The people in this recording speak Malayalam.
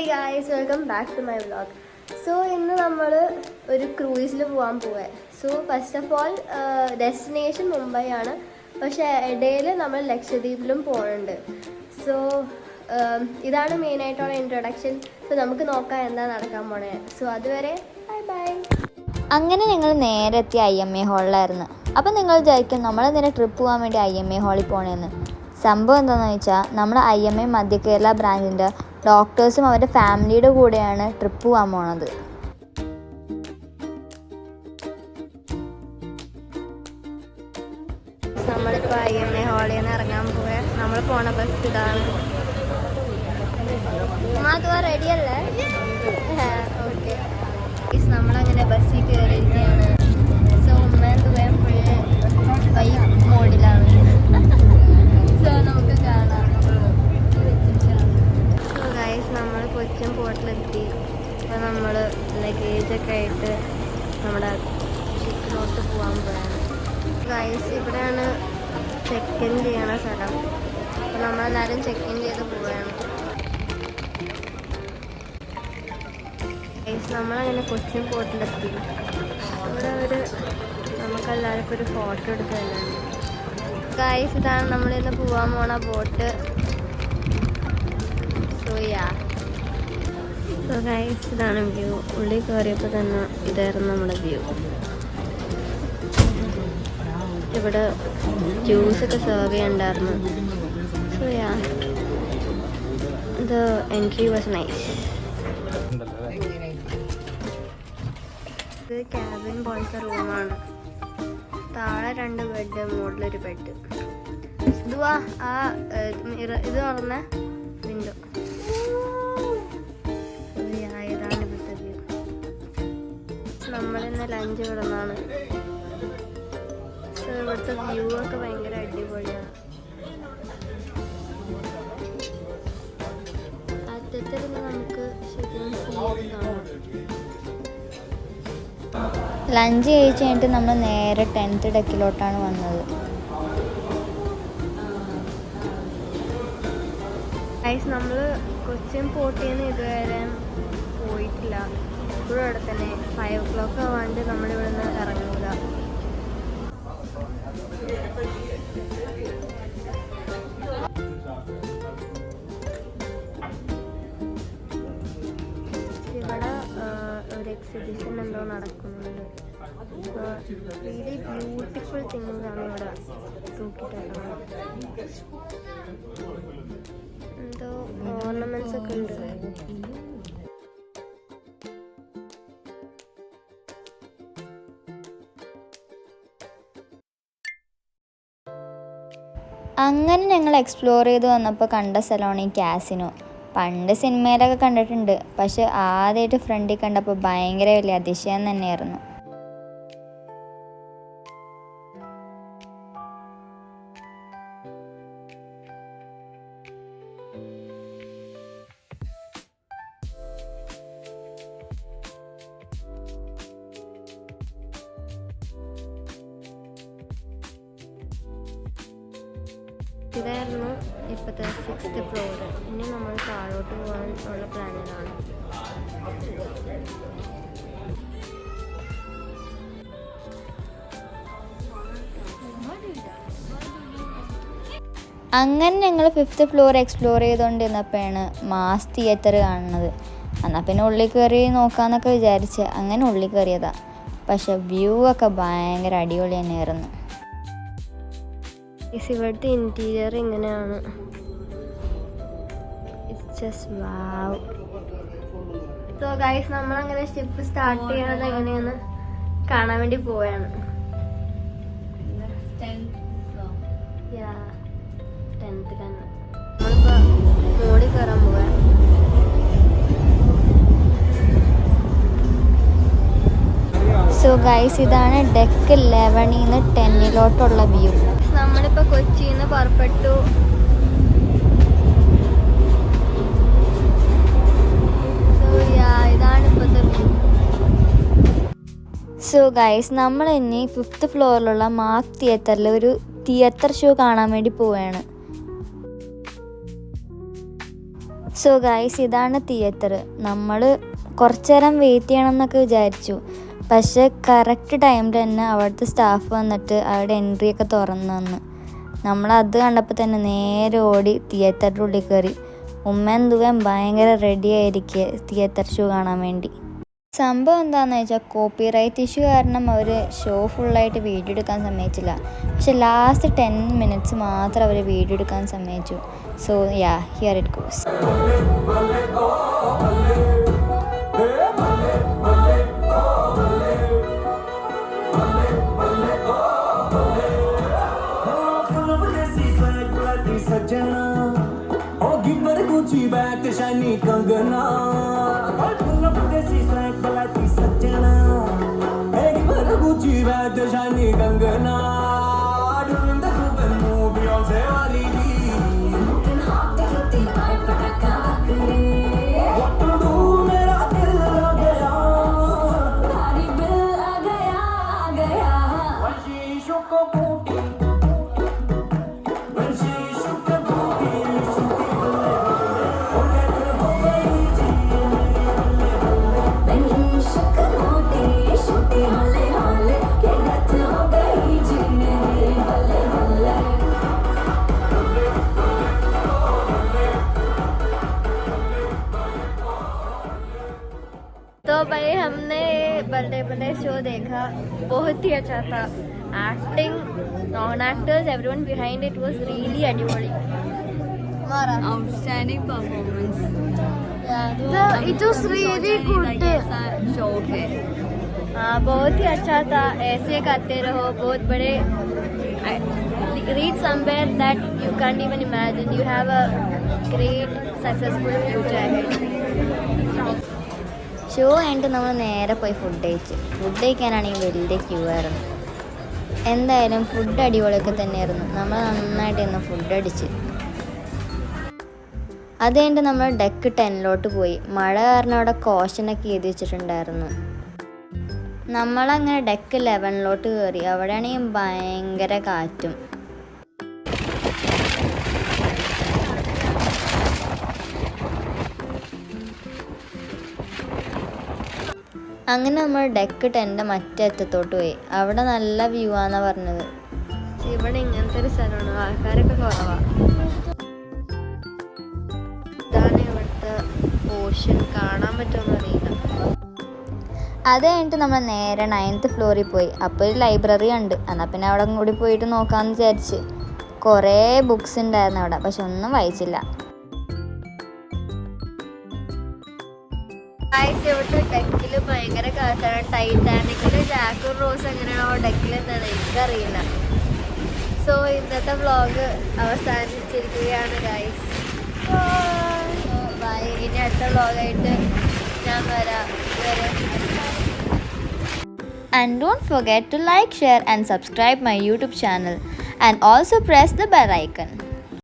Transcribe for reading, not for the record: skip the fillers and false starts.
Hey guys, welcome back to my vlog. So ഇന്ന് നമ്മൾ ഒരു ക്രൂയിസിൽ പോകാൻ പോവേ. So first of all destination Mumbai ആണ്, പക്ഷേ ഇടയിൽ നമ്മൾ ലക്ഷദ്വീപിലും പോകുന്നുണ്ട്. സോ ഇതാണ് മെയിനായിട്ടുള്ള ഇൻട്രൊഡക്ഷൻ. സോ നമുക്ക് നോക്കാം എന്താ നടക്കാൻ പോണേ. സോ അതുവരെ ബൈ ബൈ. അങ്ങനെ ഞങ്ങൾ നേരെ എത്തിയ IMA ഹാളിലായിരുന്നു. അപ്പം നിങ്ങൾ വിചാരിക്കും നമ്മളെന്തിനാ ട്രിപ്പ് പോകാൻ വേണ്ടി IMA ഹാളിൽ പോകണമെന്ന്. സംഭവം എന്താണെന്ന് വെച്ചാൽ നമ്മുടെ IMA മധ്യ കേരള ബ്രാഞ്ചിൻ്റെ ഡോക്ടേഴ്സും അവരുടെ ഫാമിലിയുടെ കൂടെയാണ് ട്രിപ്പ് പോകാൻ പോണത്. നമ്മളിപ്പോൾ IMA ഹാളിൽ നിന്ന് ഇറങ്ങാൻ പോവേ. നമ്മൾ പോണ ബസ് ഇതാണ്. റെഡിയല്ലേ? ഓക്കെ, നമ്മളങ്ങനെ ബസ്സിൽ കയറിയിരിക്കുകയാണ്. സോ ഉമ്മേന്തുവേ ഫുള്ള് ബൈക്ക് മോഡിലാണ്. സോ നമുക്ക് കാണാം. സോ ഗൈസ്, നമ്മൾ കൊച്ചിൻ പോർട്ടിലെത്തി. അപ്പോൾ നമ്മൾ ലഗേജൊക്കെ ആയിട്ട് നമ്മുടെ ഷിപ്പിലോട്ട് പോകാൻ പോയാണ്. ഗൈസ്, ഇവിടെയാണ് ചെക്ക് ഇൻ ചെയ്യണ സ്ഥലം. അപ്പോൾ നമ്മളെല്ലാവരും ചെക്ക് ഇൻ ചെയ്ത് പോവുകയാണ്. ഗൈസ്, നമ്മളങ്ങനെ കൊച്ചിൻ പോർട്ടിലെത്തി. ഇവിടെ നമുക്കെല്ലാവർക്കും ഒരു ഫോട്ടോ എടുക്കാനുണ്ട്. ഗൈസ്, ഇതാണ് നമ്മളിന്ന് പോകാൻ പോണ ബോട്ട്. സോ ഗൈസ്, ഇതാണ് വ്യൂ. ഉള്ളിൽ കയറിയപ്പോൾ തന്നെ ഇതായിരുന്നു നമ്മുടെ വ്യൂ. ഇവിടെ ജ്യൂസൊക്കെ സെർവ് ചെയ്യണ്ടായിരുന്നു. So the entry was nice. ഇത് ക്യാബിൻ പോലത്തെ റൂമാണ്. താഴെ 2 ബെഡ്, മുകളിലൊരു ബെഡ്. ഇതുവാ ഇത് തുറന്ന വിൻഡോ. ഇതാണ് ഇവിടുത്തെ വ്യൂ. നമ്മളിന്ന് ലഞ്ച് ഇവിടുന്നാണ്. ഇവിടുത്തെ വ്യൂ ഒക്കെ ഭയങ്കര അടിപൊളിയാണ്. അറ്റത്ത് പിന്നെ നമുക്ക് ശരിക്കും കാണാം. ലഞ്ച് കഴിച്ച് കഴിഞ്ഞിട്ട് നമ്മൾ നേരെ 10th ഡെക്കിലോട്ടാണ് വന്നത്. ഗൈസ്, നമ്മൾ കൊച്ചിൻ പോർട്ടിൽ നിന്ന് ഇതുവരെ പോയിട്ടില്ല. ഇപ്പോഴും അവിടെ തന്നെ 5 o'clock ആവാണ്ട് നമ്മളിവിടെ നിന്ന് ഇറങ്ങൂല. ഇവിടെ ഒരു എക്സിബിഷൻ എന്തോ നടക്കുന്നുണ്ട്. റിയലി ബ്യൂട്ടിഫുൾ തിങ്സ് ആണ് ഇവിടെ തൂക്കിയിട്ടേക്കുന്നത്. എന്തോ ഓർണമെന്റ്സ് ഒക്കെ ഉണ്ട്. അങ്ങനെ ഞങ്ങൾ എക്സ്പ്ലോർ ചെയ്ത് വന്നപ്പോൾ കണ്ട സ്ഥലമാണ് ഈ കാസിനോ. പണ്ട് സിനിമയിലൊക്കെ കണ്ടിട്ടുണ്ട്, പക്ഷെ ആദ്യമായിട്ട് ഫ്രണ്ടിൽ കണ്ടപ്പോൾ ഭയങ്കര വലിയ അതിശയം തന്നെയായിരുന്നു. ഇതായിരുന്നു ഇപ്പോഴത്തെ 6th ഫ്ലോർ. ഇനി നമ്മൾ താഴോട്ട് പോകാൻ ഉള്ള പ്ലാനിലാണ്. അങ്ങനെ ഞങ്ങൾ 5th ഫ്ലോർ എക്സ്പ്ലോർ ചെയ്തുകൊണ്ടിരുന്നപ്പോഴാണ് മാസ് തിയേറ്റർ കാണുന്നത്. എന്നാൽ പിന്നെ ഉള്ളിൽ കയറി നോക്കാമെന്നൊക്കെ വിചാരിച്ച് അങ്ങനെ ഉള്ളിൽ കയറിയതാണ്. പക്ഷെ വ്യൂ ഒക്കെ ഭയങ്കര അടിപൊളി തന്നെയായിരുന്നു. ഇവിടുത്തെ ഇൻറ്റീരിയർ ഇങ്ങനെയാണ്. It's just wow. So guys, നമ്മളങ്ങനെ ഷിപ്പ് സ്റ്റാർട്ട് ചെയ്യണത് എങ്ങനെയാന്ന് കാണാൻ വേണ്ടി പോവുകയാണ്. 10th തന്നെ നമ്മളിപ്പോൾ മോളിൽ കയറാൻ പോവാണ്. സോ ഗൈസ്, ഇതാണ് ഡെക്ക് 11 നിന്ന് 10 വ്യൂ. നമ്മളിപ്പോൾ കൊച്ചിയിൽ നിന്ന് പുറപ്പെട്ടു. ഇതാണ് ഇപ്പോഴത്തെ വ്യൂ. സോ ഗൈസ്, നമ്മൾ ഇനി 5th ഫ്ലോറിലുള്ള മാർക്ക് തിയേറ്ററിൽ ഒരു തിയേറ്റർ ഷോ കാണാൻ വേണ്ടി പോവുകയാണ്. സോ ഗൈസ്, ഇതാണ് തിയേറ്റർ. നമ്മൾ കുറച്ച് നേരം വെയിറ്റ് ചെയ്യണം എന്നൊക്കെ വിചാരിച്ചു. പക്ഷേ കറക്റ്റ് ടൈമിൽ തന്നെ അവിടുത്തെ സ്റ്റാഫ് വന്നിട്ട് അവിടെ എൻട്രിയൊക്കെ തുറന്നു തന്നു. നമ്മളത് കണ്ടപ്പോൾ തന്നെ നേരെ ഓടി തിയേറ്ററിൻ്റെ ഉള്ളിൽ കയറി. ഉമ്മയും ദുവയും ഭയങ്കര റെഡി ആയിരിക്കുക തിയേറ്റർ ഷോ കാണാൻ വേണ്ടി. സംഭവം എന്താണെന്ന് വെച്ചാൽ കോപ്പിറൈറ്റ് ഇഷ്യൂ കാരണം അവർ ഷോ ഫുള്ളായിട്ട് വീഡിയോ എടുക്കാൻ സമ്മതിച്ചില്ല. പക്ഷെ ലാസ്റ്റ് 10 minutes മാത്രം അവർ വീഡിയോ എടുക്കാൻ സമ്മതിച്ചു. So yeah, here it goes. Gucci bag te shiny kangana full of desi swag balati sajjana hey give Gucci bag te shiny kangana doing the groove and move Beyonce wali di smoking hot dilti pai pataka bakri what to do mera dil lag gaya bhari bill aa gaya when she shook a booty when she shook a booty तो भाई हमने बर्थडे शो देखा, बहुत ही अच्छा था. Acting, non actors, everyone behind it was really audibly. Outstanding performance. It was really good. Show है. हाँ, बहुत ही अच्छा था. ऐसे करते रहो, बहुत बड़े reach somewhere that you can't even imagine. You have a great successful future ahead. Show കഴിഞ്ഞിട്ട് നമ്മൾ നേരെ പോയി ഫുഡ് കഴിക്കാനാണെങ്കിൽ വലിയ ക്യൂ ആയിരുന്നു. എന്തായാലും ഫുഡ് അടിപൊളിയൊക്കെ തന്നെയായിരുന്നു. നമ്മൾ നന്നായിട്ട് ഇന്ന് ഫുഡ് അടിച്ച്. അത് കഴിഞ്ഞിട്ട് നമ്മൾ ഡെക്ക് 10 പോയി. മഴ കാരണം അവിടെ കോഷനൊക്കെ എഴുതി വെച്ചിട്ടുണ്ടായിരുന്നു. നമ്മളങ്ങനെ ഡെക്ക് 11 കയറി. അവിടെയാണെങ്കിൽ ഭയങ്കര കാറ്റും. അങ്ങനെ നമ്മൾ ഡെക്ക് 10 മറ്റേ അറ്റത്തോട്ട് പോയി. അവിടെ നല്ല വ്യൂ ആണെന്നാണ് പറഞ്ഞത്. ഇവിടെ ഇങ്ങനത്തെ ഒരു സ്ഥലമാണ്, ആൾക്കാരൊക്കെ കുറവാണ്. ഇതാണ് ഇവിടുത്തെ ഓഷൻ, കാണാൻ പറ്റുമെന്ന് അറിയില്ല. അത് കഴിഞ്ഞിട്ട് നമ്മൾ നേരെ 9th ഫ്ലോറിൽ പോയി. അപ്പോൾ ഒരു ലൈബ്രറി ഉണ്ട്. എന്നാൽ പിന്നെ അവിടെ കൂടി പോയിട്ട് നോക്കാമെന്ന് വിചാരിച്ച്. കുറേ ബുക്സ് ഉണ്ടായിരുന്നു അവിടെ, പക്ഷെ ഒന്നും വായിച്ചില്ല. ഇവിടുത്തെ ഡെക്കിൽ ഭയങ്കര കാറ്റാണ്. ടൈറ്റാനിക്കില് ജാക്കും റോസ് എങ്ങനെയാണോ ഡെക്കിൽ എന്താണ് എനിക്കറിയില്ല. സോ ഇന്നത്തെ വ്ളോഗ് അവസാനിച്ചിരിക്കുകയാണ് ഗൈസ്. ബൈ. ഇനി അടുത്ത വ്ളോഗായിട്ട് ഞാൻ വരാം. And don't forget to like, share and subscribe my YouTube channel and also press the bell icon.